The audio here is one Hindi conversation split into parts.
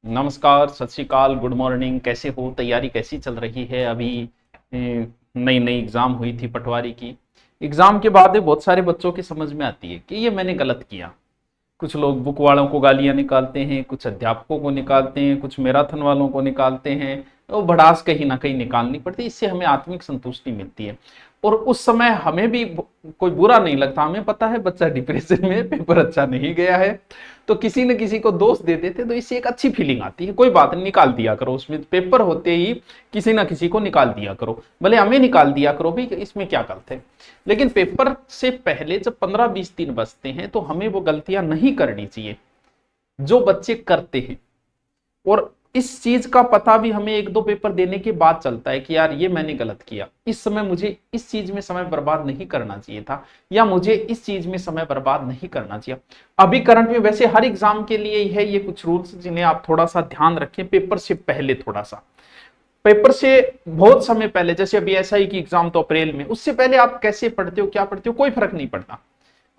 नमस्कार, सत श्री अकाल, गुड मॉर्निंग। कैसे हो? तैयारी कैसी चल रही है? अभी नई नई एग्जाम हुई थी पटवारी की। एग्जाम के बाद बहुत सारे बच्चों की समझ में आती है कि ये मैंने गलत किया। कुछ लोग बुक वालों को गालियां निकालते हैं, कुछ अध्यापकों को निकालते हैं, कुछ मैराथन वालों को निकालते हैं। तो भड़ास कहीं ना कहीं निकालनी पड़ती है, इससे हमें आत्मिक संतुष्टि मिलती है। और उस समय हमें भी कोई बुरा नहीं लगता। हमें पता है बच्चा डिप्रेशन में, पेपर अच्छा नहीं गया है, तो किसी न किसी को दोष दे देते तो इससे एक अच्छी फीलिंग आती है। कोई बात नहीं, निकाल दिया करो। उसमें पेपर होते ही किसी ना किसी को निकाल दिया करो, भले हमें निकाल दिया करो भी, इसमें क्या गलत है। लेकिन पेपर से पहले जब 15-20 दिन बचते हैं तो हमें वो गलतियां नहीं करनी चाहिए जो बच्चे करते हैं। और इस चीज का पता भी हमें एक दो पेपर देने के बाद चलता है कि यार ये मैंने गलत किया, इस समय मुझे इस चीज में समय बर्बाद नहीं करना चाहिए था, या मुझे इस चीज में समय बर्बाद नहीं करना चाहिए। अभी करंट में वैसे हर एग्जाम के लिए है ये कुछ रूल्स जिन्हें आप थोड़ा सा ध्यान रखें। पेपर से पहले थोड़ा सा, पेपर से बहुत समय पहले, जैसे अभी एसआई की एग्जाम तो अप्रैल में, उससे पहले आप कैसे पढ़ते हो, क्या पढ़ते हो, कोई फर्क नहीं पड़ता।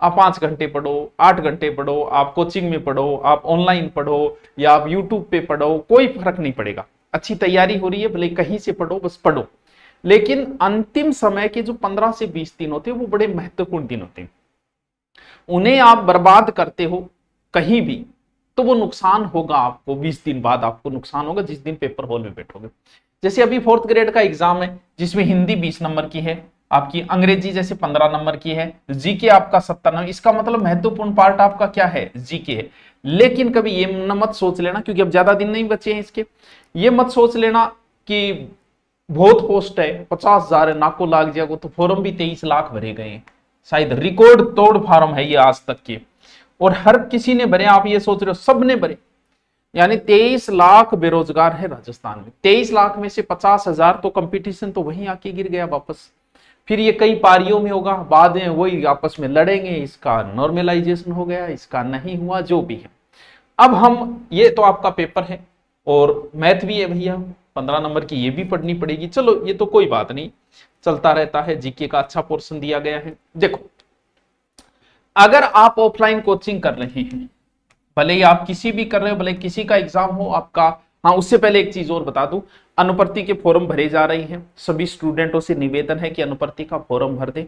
आप 5 घंटे पढ़ो, 8 घंटे पढ़ो, आप कोचिंग में पढ़ो, आप ऑनलाइन पढ़ो, या आप यूट्यूब पे पढ़ो, कोई फर्क नहीं पड़ेगा। अच्छी तैयारी हो रही है, भले कहीं से पढ़ो, बस पढ़ो। लेकिन अंतिम समय के जो 15 से 20 दिन होते हैं वो बड़े महत्वपूर्ण दिन होते हैं। उन्हें आप बर्बाद करते हो कहीं भी तो वो नुकसान होगा आपको। 20 दिन बाद आपको नुकसान होगा जिस दिन पेपर हॉल में बैठोगे। जैसे अभी 4th ग्रेड का एग्जाम है जिसमें हिंदी 20 नंबर की है आपकी, अंग्रेजी जैसे 15 नंबर की है, जीके आपका 70 नंबर। इसका मतलब महत्वपूर्ण पार्ट आपका क्या है? जीके है। लेकिन कभी ये मत सोच लेना, क्योंकि अब ज्यादा दिन नहीं बचे हैं इसके, ये मत सोच लेना कि बहुत पोस्ट है, 50,000 है, नाको लाग जाएगा। तो फॉर्म भी 23 लाख भरे गए हैं, शायद रिकॉर्ड तोड़ फार्म है ये आज तक के। और हर किसी ने भरे, आप ये सोच रहे हो सब ने भरे? यानी 23 लाख बेरोजगार है राजस्थान में। 23 लाख में से 50,000 तो कंपटीशन तो वहीं आके गिर गया वापस। फिर ये कई पारियों में होगा, बाद में वही आपस में लड़ेंगे, इसका नॉर्मलाइजेशन हो गया, इसका नहीं हुआ, जो भी है। अब हम, ये तो आपका पेपर है और मैथ भी है भैया, 15 नंबर की ये भी पढ़नी पड़ेगी। चलो ये तो कोई बात नहीं, चलता रहता है। जीके का अच्छा पोर्शन दिया गया है। देखो, अगर आप ऑफलाइन कोचिंग कर रहे हैं, भले ही आप किसी भी कर रहे हो, भले किसी का एग्जाम हो आपका। हाँ, उससे पहले एक चीज और बता दूं, अनुपर्ति के फॉर्म भरे जा रहे हैं। सभी स्टूडेंटों से निवेदन है कि अनुपर्ति का फॉर्म भर दे,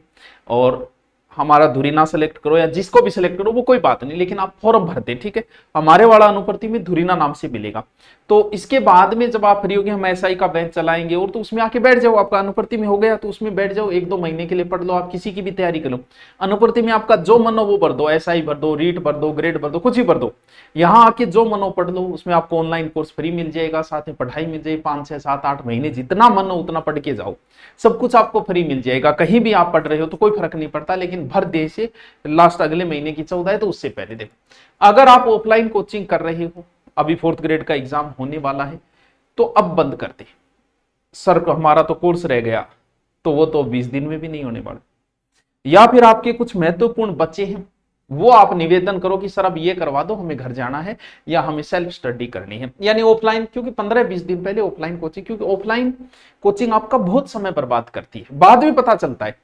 और हमारा धुरी ना सेलेक्ट करो या जिसको भी सिलेक्ट करो वो कोई बात नहीं, लेकिन आप फॉर्म भर दे, ठीक है। हमारे वाला अनुपर्ति में धुरीना नाम से मिलेगा। तो इसके बाद में जब आप फ्री होगे, हम एसआई का बैच चलाएंगे, और तो उसमें आके बैठ जाओ। आपका अनुपर्ति में हो गया तो उसमें बैठ जाओ, 1-2 महीने के लिए पढ़ लो, आप किसी की भी तैयारी कर लो। अनुपर्ति में आपका जो मन हो वो भर दो, एसआई भर दो, रीट भर दो, ग्रेड भर दो, कुछ ही भर दो। यहाँ आके जो मन हो पढ़ लो। उसमें आपको ऑनलाइन कोर्स फ्री मिल जाएगा, साथ में पढ़ाई मिल जाएगी। 5, 6, 7, 8 महीने जितना मन हो उतना पढ़ के जाओ, सब कुछ आपको फ्री मिल जाएगा। कहीं भी आप पढ़ रहे हो तो कोई फर्क नहीं पड़ता, लेकिन भर दे से लास्ट अगले महीने की 14 है तो उससे पहले देखो। अगर आप ऑफलाइन कोचिंग कर रहे हो, अभी 4th ग्रेड का एग्जाम होने वाला है, तो अब बंद कर दे। सर हमारा तो कोर्स रह गया, तो वो तो 20 दिन में भी नहीं होने वाला। या फिर आपके कुछ महत्वपूर्ण बच्चे हैं, वो आप निवेदन करो कि सर अब ये करवा दो, हमें घर जाना है या हमें सेल्फ स्टडी करनी है, यानी ऑफलाइन। क्योंकि 15-20 दिन पहले ऑफलाइन कोचिंग, क्योंकि ऑफलाइन कोचिंग आपका बहुत समय बर्बाद करती है, बाद में पता चलता है।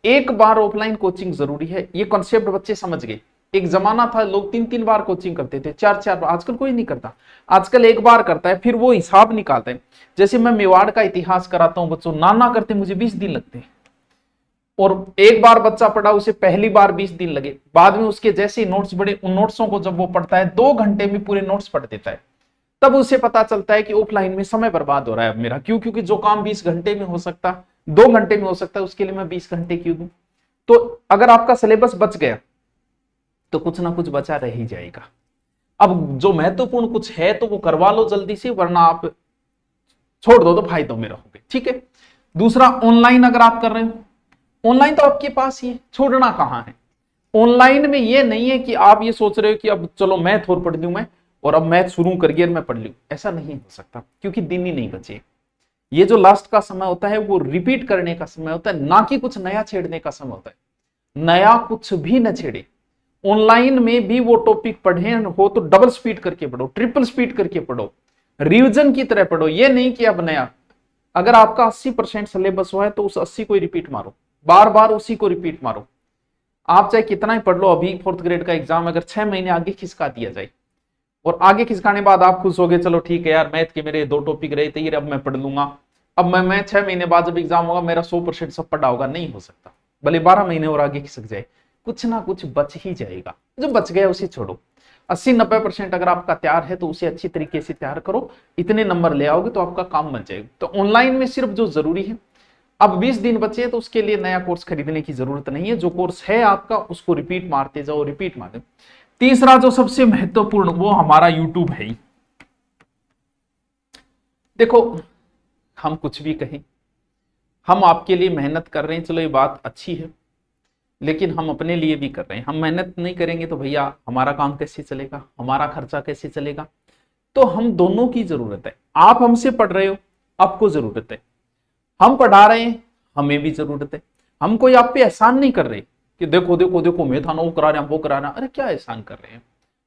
एक बार ऑफलाइन कोचिंग जरूरी है, ये कॉन्सेप्ट बच्चे समझ गए। एक जमाना था लोग 3-3 बार कोचिंग करते थे, 4-4 बार। आजकल कोई नहीं करता, आजकल एक बार करता है, फिर वो हिसाब निकालता है। जैसे मैं मेवाड़ का इतिहास कराता हूं बच्चों, नाना करते मुझे 20 दिन लगते हैं, और एक बार बच्चा पढ़ा उसे पहली बार 20 दिन लगे। बाद में उसके जैसे नोट्स बड़े, उन नोट्सों को जब वो पढ़ता है 2 घंटे में पूरे नोट्स पढ़ देता है, तब उसे पता चलता है कि ऑफलाइन में समय बर्बाद हो रहा है अब मेरा। क्यों? क्योंकि जो काम 20 घंटे में हो सकता, 2 घंटे में हो सकता है, उसके लिए मैं 20 घंटे क्यों दूं। तो अगर आपका सिलेबस बच गया तो कुछ ना कुछ बचा रह ही जाएगा। अब जो महत्वपूर्ण कुछ है तो वो करवा लो जल्दी से, वरना आप छोड़ दो तो फायदों में रहोगे, ठीक है। दूसरा, ऑनलाइन अगर आप कर रहे हो, ऑनलाइन तो आपके पास ही है, छोड़ना कहां है। ऑनलाइन में ये नहीं है कि आप ये सोच रहे हो कि अब चलो मैथ और पढ़ लूं मैं, और अब मैथ शुरू करके मैं पढ़ लूं। ऐसा नहीं हो सकता, क्योंकि दिन ही नहीं बचे। ये जो लास्ट का समय होता है वो रिपीट करने का समय होता है, ना कि कुछ नया छेड़ने का समय होता है। नया कुछ भी न छेड़े। ऑनलाइन में भी वो टॉपिक पढ़े हो तो डबल स्पीड करके पढ़ो, ट्रिपल स्पीड करके पढ़ो, रिविजन की तरह पढ़ो। ये नहीं कि अब नया, अगर आपका 80% सिलेबस हुआ है तो उस 80 को रिपीट मारो, बार बार उसी को रिपीट मारो। आप चाहे कितना ही पढ़ लो, अभी 4th ग्रेड का एग्जाम अगर 6 महीने आगे खिसका दिया जाए और आगे खिसकाने बाद आप खुश हो गए, चलो ठीक है यार, मैथ के मेरे 2 टॉपिक रहे थे, ये अब मैं पढ़ लूंगा, अब मैं 6 महीने बाद जब एग्जाम होगा मेरा 100% सब पढ़ा होगा। नहीं हो सकता, भले 12 महीने और आगे खिसक जाए, कुछ ना कुछ बच ही जाएगा। जो बच गया उसे छोड़ो। 80-90% अगर आपका तैयार है तो उसे अच्छी तरीके से तैयार करो, इतने नंबर ले आओगे तो आपका काम बन जाएगा। तो ऑनलाइन में सिर्फ जो जरूरी है, अब 20 दिन बचे तो उसके लिए नया कोर्स खरीदने की जरूरत नहीं है, जो कोर्स है आपका उसको रिपीट मारते जाओ, रिपीट मारते। तीसरा जो सबसे महत्वपूर्ण वो हमारा यूट्यूब है। देखो हम कुछ भी कहें, हम आपके लिए मेहनत कर रहे हैं, चलो ये बात अच्छी है, लेकिन हम अपने लिए भी कर रहे हैं। हम मेहनत नहीं करेंगे तो भैया हमारा काम कैसे चलेगा, हमारा खर्चा कैसे चलेगा। तो हम दोनों की जरूरत है। आप हमसे पढ़ रहे हो, आपको जरूरत है, हम पढ़ा रहे हैं, हमें भी जरूरत है। हम कोई आप पे एहसान नहीं कर रहे कि देखो देखो देखो मैं था ना, वो करा रहे हैं, वो करा रहे हैं। अरे क्या एहसान कर रहे हैं,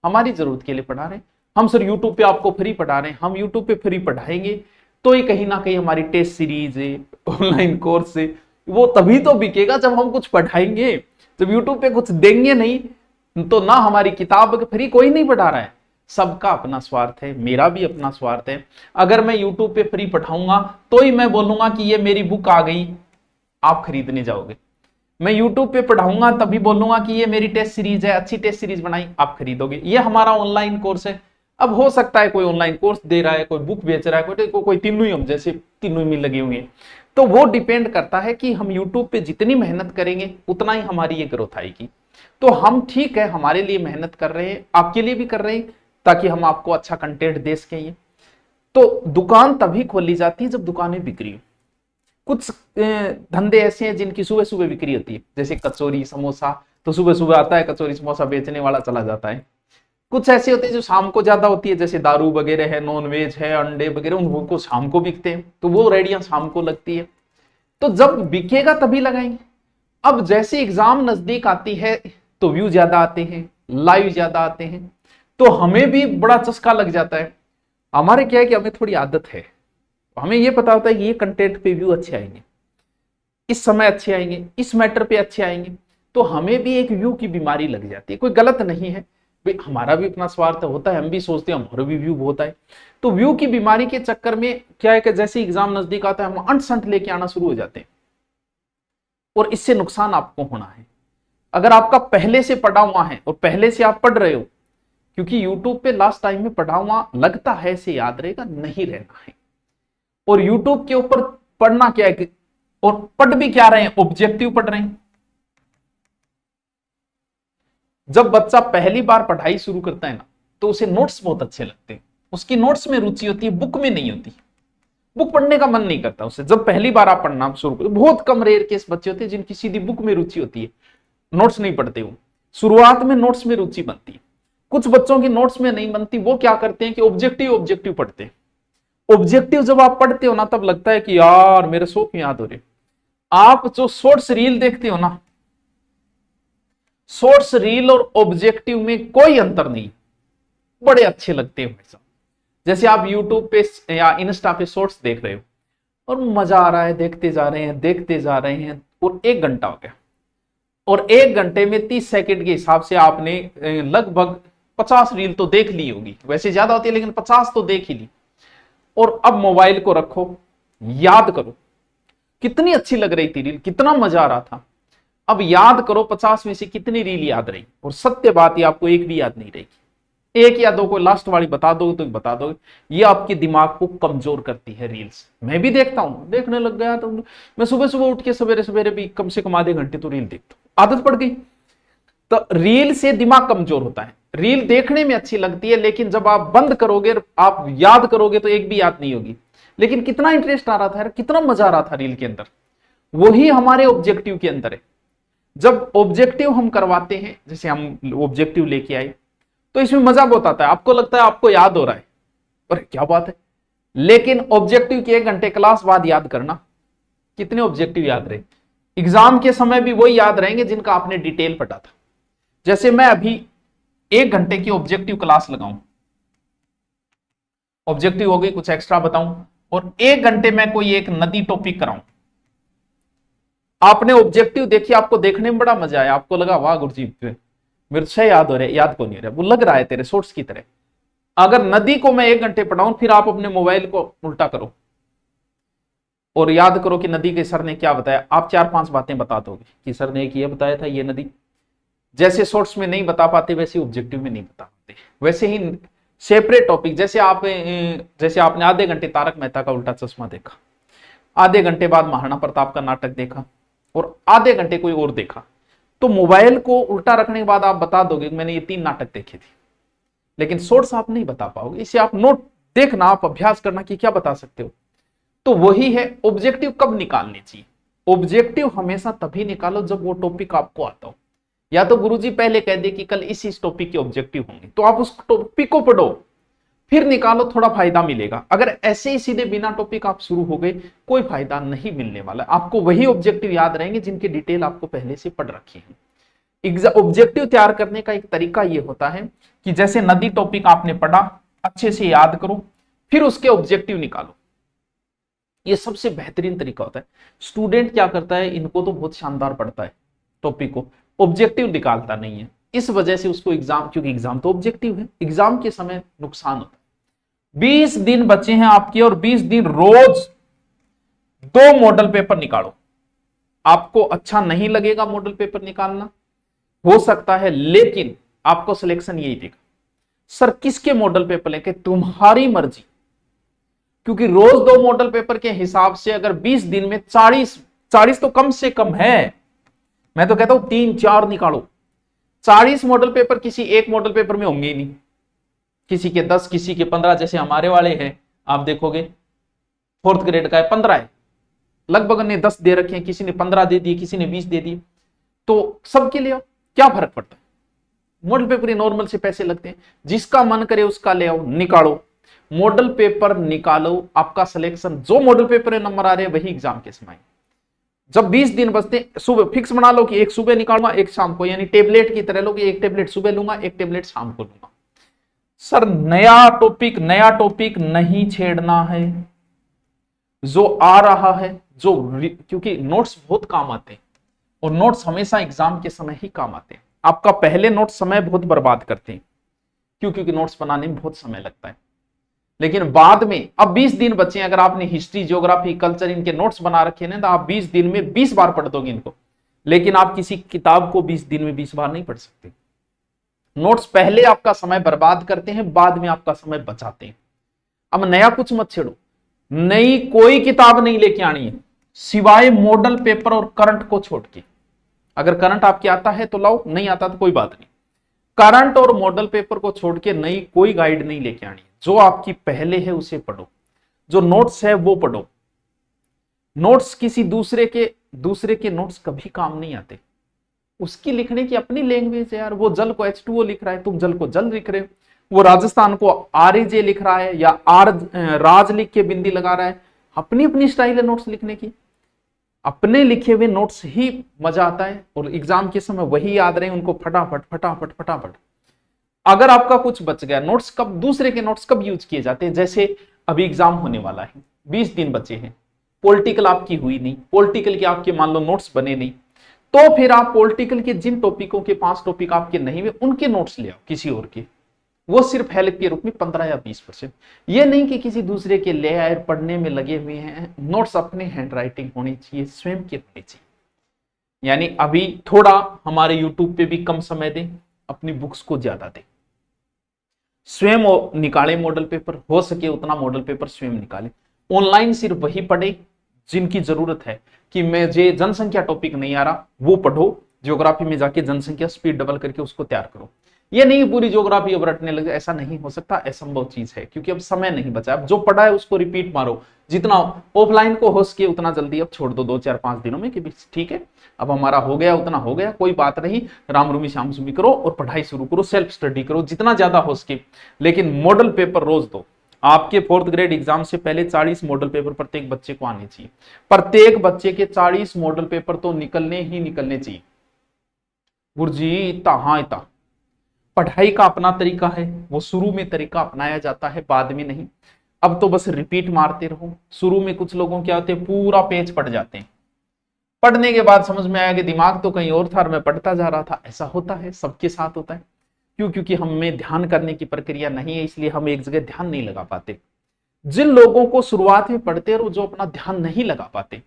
हमारी जरूरत के लिए पढ़ा रहे हैं। हम सर यूट्यूब पे आपको फ्री पढ़ा रहे हैं, हम यूट्यूब पे फ्री पढ़ाएंगे तो ये कहीं ना कहीं हमारी टेस्ट सीरीज है, ऑनलाइन कोर्स है, वो तभी तो बिकेगा जब हम कुछ पढ़ाएंगे। जब यूट्यूब पे कुछ देंगे नहीं तो ना हमारी किताब फ्री कोई नहीं पढ़ा रहा है। सबका अपना स्वार्थ है, मेरा भी अपना स्वार्थ है। अगर मैं यूट्यूब पे फ्री पढ़ाऊंगा तो ही मैं बोलूंगा कि ये मेरी बुक आ गई, आप खरीदने जाओगे। मैं यूट्यूब पे पढ़ाऊंगा तभी बोलूंगा कि ये मेरी टेस्ट सीरीज है, अच्छी टेस्ट सीरीज बनाई, आप खरीदोगे। ये हमारा ऑनलाइन कोर्स है। अब हो सकता है कोई ऑनलाइन कोर्स दे रहा है, कोई बुक बेच रहा है, कोई तीनों ही, हम जैसे तीनों में लगे हुए हैं। तो वो डिपेंड करता है कि हम यूट्यूब पे जितनी मेहनत करेंगे उतना ही हमारी ये ग्रोथ आएगी। तो हम ठीक है, हमारे लिए मेहनत कर रहे हैं, आपके लिए भी कर रहे हैं, ताकि हम आपको अच्छा कंटेंट दे सकें। तो दुकान तभी खोली जाती है जब दुकानें बिक्री हो। कुछ धंधे ऐसे हैं जिनकी सुबह सुबह बिक्री होती है, जैसे कचौरी समोसा, तो सुबह सुबह आता है कचौरी समोसा बेचने वाला चला जाता है। कुछ ऐसे होते हैं जो शाम को ज्यादा होती है, जैसे दारू वगैरह है, नॉन वेज है, अंडे वगैरह, उनको शाम को बिकते हैं, तो वो रेडियां शाम को लगती है। तो जब बिकेगा तभी लगाएंगे। अब जैसे एग्जाम नजदीक आती है तो व्यू ज्यादा आते हैं, लाइव ज्यादा आते हैं, तो हमें भी बड़ा चस्का लग जाता है। हमारे क्या है कि हमें थोड़ी आदत है, हमें ये पता होता है कि ये कंटेंट पे व्यू अच्छे आएंगे, इस समय अच्छे आएंगे, इस मैटर पे अच्छे आएंगे, तो हमें भी एक व्यू की बीमारी लग जाती है। कोई गलत नहीं है भाई, हमारा भी अपना स्वार्थ होता है, हम भी सोचते हैं हमारा भी व्यू होता है। तो व्यू की बीमारी के चक्कर में क्या है कि जैसे एग्जाम नजदीक आता है हम अंट संट लेके आना शुरू हो जाते हैं, और इससे नुकसान आपको होना है। अगर आपका पहले से पढ़ा हुआ है और पहले से आप पढ़ रहे हो, क्योंकि यूट्यूब पे लास्ट टाइम में पढ़ा हुआ लगता है से याद रहेगा, नहीं रहना है। और यूट्यूब के ऊपर पढ़ना क्या है, और पढ़ भी क्या रहे हैं, ऑब्जेक्टिव पढ़ रहे हैं। जब बच्चा पहली बार पढ़ाई शुरू करता है ना, तो उसे नोट्स बहुत अच्छे लगते हैं, उसकी नोट्स में रुचि होती है, बुक में नहीं होती। बुक पढ़ने का मन नहीं करता उसे। जब पहली बार आप पढ़ना शुरू करो, बहुत कम रेयर केस बच्चे होते हैं जिनकी सीधी बुक में रुचि होती है, नोट्स नहीं पढ़ते हो। शुरुआत में नोट्स में रुचि बनती है। कुछ बच्चों की नोट्स में नहीं बनती, वो क्या करते हैं कि ऑब्जेक्टिव ऑब्जेक्टिव पढ़ते हैं। ऑब्जेक्टिव जब आप पढ़ते हो ना, तब लगता है कि यार मेरे सो क्यों याद हो रहे। आप जो शॉर्ट्स रील देखते हो ना, शॉर्ट्स रील और ऑब्जेक्टिव में कोई अंतर नहीं, बड़े अच्छे लगते हैं। जैसे आप यूट्यूब पे या इंस्टा पे शॉर्ट्स देख रहे हो और मजा आ रहा है, देखते जा रहे हैं देखते जा रहे हैं, और 1 घंटा हो गया, और 1 घंटे में 30 सेकंड के हिसाब से आपने लगभग 50 रील तो देख ली होगी। वैसे ज्यादा होती है लेकिन 50 तो देख ही ली। और अब मोबाइल को रखो, याद करो कितनी अच्छी लग रही थी रील, कितना मजा आ रहा था। अब याद करो 50 में से कितनी रील याद रही, और सत्य बात है आपको एक भी याद नहीं रहेगी। 1 या 2 को लास्ट वाली बता दोगे तो बता दोगे। ये आपके दिमाग को कमजोर करती है रील्स। मैं भी देखता हूं, देखने लग गया तो मैं सुबह सुबह उठ के सवेरे सवेरे भी कम से कम आधे घंटे तो रील देखता हूं, आदत पड़ गई। तो रील से दिमाग कमजोर होता है। रील देखने में अच्छी लगती है, लेकिन जब आप बंद करोगे, आप याद करोगे तो एक भी याद नहीं होगी। लेकिन कितना इंटरेस्ट आ रहा था यार, कितना मजा आ रहा था रील के अंदर। वही हमारे ऑब्जेक्टिव के अंदर है। जब ऑब्जेक्टिव हम करवाते हैं, जैसे हम ऑब्जेक्टिव लेके आए, तो इसमें मजा बहुत आता है। आपको लगता है आपको याद हो रहा है, अरे क्या बात है। लेकिन ऑब्जेक्टिव के 1 घंटे क्लास बाद याद करना, कितने ऑब्जेक्टिव याद रहे। एग्जाम के समय भी वही याद रहेंगे जिनका आपने डिटेल पढ़ा था। जैसे मैं अभी 1 घंटे की ऑब्जेक्टिव क्लास लगाऊं, ऑब्जेक्टिव हो गई, कुछ एक्स्ट्रा बताऊं, और 1 घंटे में कोई एक नदी टॉपिक कराऊं। आपने ऑब्जेक्टिव देखी, आपको देखने में बड़ा मजा आया, आपको लगा वाह गुरुजी मेरे से याद हो रहा है, याद को नहीं हो रहा, वो लग रहा है तेरे शॉर्ट्स की तरह। अगर नदी को मैं 1 घंटे पढ़ाऊं, फिर आप अपने मोबाइल को उल्टा करो और याद करो कि नदी के सर ने क्या बताया, आप 4-5 बातें बता दोगे कि सर ने एक ये बताया था, ये नदी। जैसे शॉर्ट्स में नहीं बता पाते, वैसे ऑब्जेक्टिव में नहीं बता पाते। वैसे ही सेपरेट टॉपिक, जैसे आपने आधे घंटे तारक मेहता का उल्टा चश्मा देखा, आधे घंटे बाद महाराणा प्रताप का नाटक देखा और आधे घंटे कोई और देखा, तो मोबाइल को उल्टा रखने के बाद आप बता दोगे कि मैंने ये 3 नाटक देखे थे। लेकिन शॉर्ट्स आप नहीं बता पाओगे। इसे आप नोट देखना, आप अभ्यास करना कि क्या बता सकते हो। तो वही है, ऑब्जेक्टिव कब निकालने चाहिए। ऑब्जेक्टिव हमेशा तभी निकालो जब वो टॉपिक आपको आता हो। या तो गुरुजी पहले कह दे कि कल इस टॉपिक के ऑब्जेक्टिव होंगे, तो आप उस टॉपिक को पढ़ो, फिर निकालो, थोड़ा फायदा मिलेगा। अगर ऐसे ही सीधे बिना टॉपिक आप शुरू हो गए, कोई फायदा नहीं मिलने वाला। आपको वही ऑब्जेक्टिव याद रहेंगे जिनकी डिटेल आपको पहले से पढ़ रखी है। ऑब्जेक्टिव तैयार करने का एक तरीका यह होता है कि जैसे नदी टॉपिक आपने पढ़ा, अच्छे से याद करो, फिर उसके ऑब्जेक्टिव निकालो। ये सबसे बेहतरीन तरीका होता है। स्टूडेंट क्या करता है, इनको तो बहुत शानदार पढ़ता है टॉपिक को, ऑब्जेक्टिव निकालता नहीं है। इस वजह से उसको एग्जाम, क्योंकि एग्जाम तो ऑब्जेक्टिव है, एग्जाम के समय नुकसान होता है। 20 दिन बचे हैं आपके और 20 दिन रोज 2 मॉडल पेपर निकालो। आपको अच्छा नहीं लगेगा मॉडल पेपर निकालना, हो सकता है, लेकिन आपको सिलेक्शन यही देगा। सर किसके मॉडल पेपर लेके, तुम्हारी मर्जी। क्योंकि रोज 2 मॉडल पेपर के हिसाब से अगर 20 दिन में 40 तो कम से कम है, मैं तो कहता हूं 3-4 निकालो। 40 मॉडल पेपर किसी एक मॉडल पेपर में होंगे ही नहीं, किसी के 10, किसी के 15, जैसे हमारे वाले हैं, आप देखोगे 4th ग्रेड का है 15 है, लगभग ने 10 दे रखे हैं, किसी ने 15 दे दिए, किसी ने 20 दे दिए। तो सबके लिए क्या फर्क पड़ता है, मॉडल पेपर ही नॉर्मल से पैसे लगते हैं। जिसका मन करे उसका ले आओ, निकालो, मॉडल पेपर निकालो, आपका सिलेक्शन, जो मॉडल पेपर में नंबर आ रहे हैं वही एग्जाम के समय। जब 20 दिन बचते, सुबह फिक्स बना लो कि एक सुबह निकालूंगा, एक शाम को, यानी टेबलेट की तरह लो कि एक टेबलेट सुबह लूंगा, एक टेबलेट शाम को लूंगा। सर नया टॉपिक नहीं छेड़ना है, जो आ रहा है, क्योंकि नोट्स बहुत काम आते हैं और नोट्स हमेशा एग्जाम के समय ही काम आते हैं। आपका पहले नोट समय बहुत बर्बाद करते हैं, क्योंकि नोट्स बनाने में बहुत समय लगता है। लेकिन बाद में, अब 20 दिन बचे हैं, अगर आपने हिस्ट्री, ज्योग्राफी, कल्चर इनके नोट्स बना रखे हैं तो आप 20 दिन में 20 बार पढ़ दोगे इनको। लेकिन आप किसी किताब को 20 दिन में 20 बार नहीं पढ़ सकते। नोट्स पहले आपका समय बर्बाद करते हैं, बाद में आपका समय बचाते हैं। अब नया कुछ मत छेड़ो, नई कोई किताब नहीं लेके आनी है, सिवाय मॉडल पेपर और करंट को छोड़ के। अगर करंट आपके आता है तो लाओ, नहीं आता तो कोई बात नहीं। करंट और मॉडल पेपर को छोड़ के नई कोई गाइड नहीं लेके आनी है। जो आपकी पहले है उसे पढ़ो, जो नोट्स है वो पढ़ो। नोट्स किसी दूसरे के नोट्स कभी काम नहीं आते। उसकी लिखने की अपनी लैंग्वेज है यार। वो जल को H2O लिख रहा है, तुम जल को जल लिख रहे हो। वो राजस्थान को RJ लिख रहा है या राज लिख के बिंदी लगा रहा है। अपनी अपनी स्टाइल है नोट्स लिखने की, अपने लिखे हुए नोट्स ही मजा आता है और एग्जाम के समय वही याद रहे, उनको फटाफट फटाफट फटाफट। अगर आपका कुछ बच गया, नोट्स कब, दूसरे के नोट्स कब यूज किए जाते हैं, जैसे अभी एग्जाम होने वाला है, 20 दिन बचे हैं, पॉलिटिकल आपकी हुई नहीं, पॉलिटिकल के आपके मान लो नोट्स बने नहीं, तो फिर आप पॉलिटिकल के जिन टॉपिकों के 5 टॉपिक आपके नहीं हुए उनके नोट्स ले आओ किसी और के। वो सिर्फ हेल्प के रूप में 15 या 20%। ये नहीं कि किसी दूसरे के ले आए, पढ़ने में लगे हुए हैं। नोट्स अपने हैंड राइटिंग होनी चाहिए, स्वयं की होनी चाहिए। यानी अभी थोड़ा हमारे यूट्यूब पे भी कम समय दें, अपनी बुक्स को ज्यादा दें, स्वयं निकाले मॉडल पेपर, हो सके उतना मॉडल पेपर स्वयं निकाले। ऑनलाइन सिर्फ वही पढ़े जिनकी जरूरत है कि मुझे जनसंख्या टॉपिक नहीं आ रहा, वो पढ़ो। ज्योग्राफी में जाके जनसंख्या स्पीड डबल करके उसको तैयार करो। ये नहीं पूरी ज्योग्राफी अब रटने लगे, ऐसा नहीं हो सकता, असंभव चीज है, क्योंकि अब समय नहीं बचा। अब जो पढ़ा है उसको रिपीट मारो, जितना ऑफलाइन को हो सके उतना जल्दी अब छोड़ दो, 2-4-5 दिनों में कि ठीक है अब हमारा हो गया उतना हो गया, कोई बात नहीं, राम रूमी श्याम सुमी करो और पढ़ाई शुरू करो, सेल्फ स्टडी करो जितना ज्यादा हो सके। लेकिन मॉडल पेपर रोज दो। आपके 4th ग्रेड एग्जाम से पहले 40 मॉडल पेपर प्रत्येक बच्चे को आने चाहिए। प्रत्येक बच्चे के 40 मॉडल पेपर तो निकलने ही निकलने चाहिए। गुरुजी इतना, हाँ इतना। पढ़ाई का अपना तरीका है, वो शुरू में तरीका अपनाया जाता है, बाद में नहीं। अब तो बस रिपीट मारते रहो। शुरू में कुछ लोगों क्या होते हैं, पूरा पेज पढ़ जाते हैं, पढ़ने के बाद समझ में आया कि दिमाग तो कहीं और था और मैं पढ़ता जा रहा था। ऐसा होता है, सबके साथ होता है। क्यों? क्योंकि हमें ध्यान करने की प्रक्रिया नहीं है, इसलिए हम एक जगह ध्यान नहीं लगा पाते। जिन लोगों को शुरुआत में पढ़ते रहो, जो अपना ध्यान नहीं लगा पाते,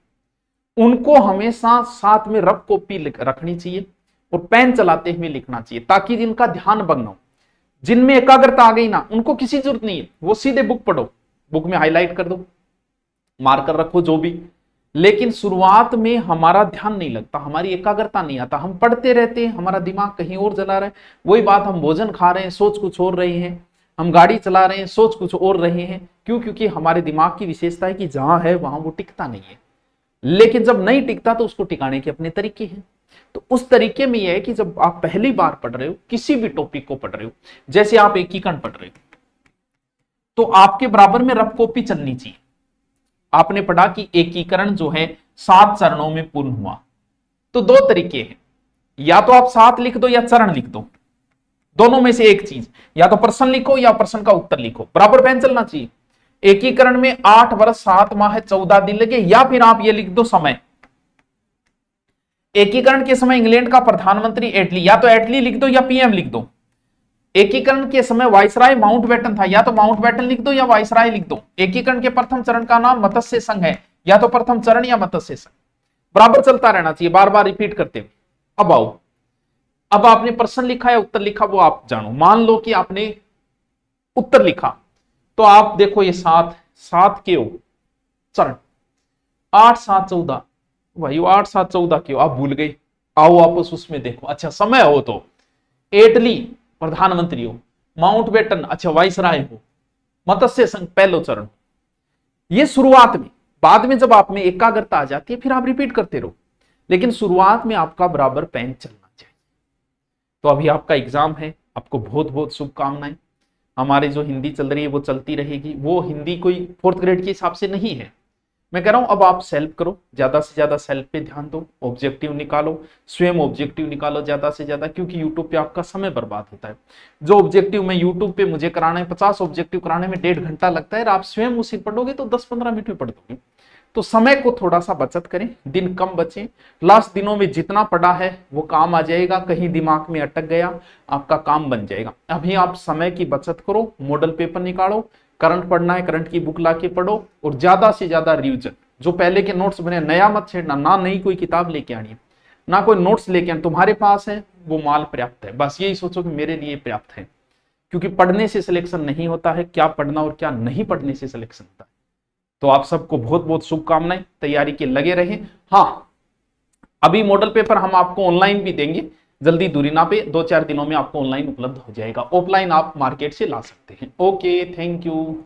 उनको हमेशा साथ में रफ कॉपी रखनी चाहिए और पेन चलाते हुए लिखना चाहिए, ताकि जिनका ध्यान भंग हो, जिनमें एकाग्रता आ गई ना, उनको किसी जरूरत नहीं है, वो सीधे बुक पढ़ो, बुक में हाईलाइट कर दो, मार्कर रखो, जो भी। लेकिन शुरुआत में हमारा ध्यान नहीं लगता, हमारी एकाग्रता नहीं आता, हम पढ़ते रहते हैं, हमारा दिमाग कहीं और जला रहा है। वही बात, हम भोजन खा रहे हैं, सोच कुछ और रहे हैं, हम गाड़ी चला रहे हैं, सोच कुछ और रहे हैं। क्यों? क्योंकि हमारे दिमाग की विशेषता है कि जहां है वहां वो टिकता नहीं है। लेकिन जब नहीं टिकता तो उसको टिकाने के अपने तरीके हैं। तो उस तरीके में यह है कि जब आप पहली बार पढ़ रहे हो, किसी भी टॉपिक को पढ़ रहे हो, जैसे आप एकीकरण पढ़ रहे हो, तो आपके बराबर में रफ कॉपी चलनी चाहिए। आपने पढ़ा कि एकीकरण जो है 7 चरणों में पूर्ण हुआ, तो 2 तरीके हैं, या तो आप 7 लिख दो या चरण लिख दो, दोनों में से एक चीज, या तो प्रश्न लिखो या प्रश्न का उत्तर लिखो, बराबर पेन चलना चाहिए। एकीकरण में 8 वर्ष 7 माह 14 दिन लगे, या फिर आप ये लिख दो समय। एकीकरण के समय इंग्लैंड का प्रधानमंत्री एटली, या तो एटली लिख दो या पीएम लिख दो। एकीकरण के समय वायसराय माउंटबेटन था, या तो माउंटबेटन लिख दो या वायसराय लिख दो। एकीकरण के प्रथम चरण का नाम मत्स्य संघ है, या तो प्रथम चरण या मत्स्य संघ, बराबर चलता रहना चाहिए, बार बार रिपीट करते हुए। अब आओ, अब आपने प्रश्न लिखा या उत्तर लिखा वो आप जानो। मान लो कि आपने उत्तर लिखा, तो आप देखो ये 7 के हो चरण, 8 7 14, भाई 8 7 14 क्यों आप भूल गए? आओ वापस उसमें देखो। अच्छा, समय हो तो एटली प्रधानमंत्री हो, माउंटबेटन अच्छा वाइसराय हो, मत्स्य संघ पहलो चरण। ये शुरुआत में, बाद में जब आप में एकाग्रता आ जाती है फिर आप रिपीट करते रहो, लेकिन शुरुआत में आपका बराबर पेन चलना चाहिए। तो अभी आपका एग्जाम है, आपको बहुत बहुत शुभकामनाएं। हमारी जो हिंदी चल रही है वो चलती रहेगी, वो हिंदी कोई 4th ग्रेड के हिसाब से नहीं है। मैं कह रहा हूं अब आप सेल्फ करो, ज्यादा से ज्यादा सेल्फ पे ध्यान दो, ऑब्जेक्टिव निकालो, स्वयं ऑब्जेक्टिव निकालो ज्यादा से ज्यादा, क्योंकि यूट्यूब पे आपका समय बर्बाद होता है। जो ऑब्जेक्टिव मैं यूट्यूब पे मुझे कराना है, 50 ऑब्जेक्टिव कराने में 1.5 घंटा लगता है, और आप स्वयं उसी पढ़ोगे तो 10-15 मिनट में पढ़ दोगे। तो समय को थोड़ा सा बचत करें, दिन कम बचे, लास्ट दिनों में जितना पढ़ा है वो काम आ जाएगा, कहीं दिमाग में अटक गया आपका काम बन जाएगा। अभी आप समय की बचत करो, मॉडल पेपर निकालो, करंट पढ़ना है करंट की बुक लाके पढ़ो, और ज्यादा से ज्यादा रिवीजन। जो पहले के नोट्स बने नया मत छेड़ना, ना नई कोई किताब लेके आनी है, ना कोई नोट्स लेके आनी, तुम्हारे पास है वो माल पर्याप्त है, बस यही सोचो कि मेरे लिए पर्याप्त है। क्योंकि पढ़ने से सिलेक्शन नहीं होता है, क्या पढ़ना और क्या नहीं पढ़ने से सिलेक्शन होता है। तो आप सबको बहुत बहुत शुभकामनाएं, तैयारी के लगे रहें। हाँ, अभी मॉडल पेपर हम आपको ऑनलाइन भी देंगे, जल्दी दूरी ना पे, 2-4 दिनों में आपको ऑनलाइन उपलब्ध हो जाएगा, ऑफलाइन आप मार्केट से ला सकते हैं। Okay, thank you.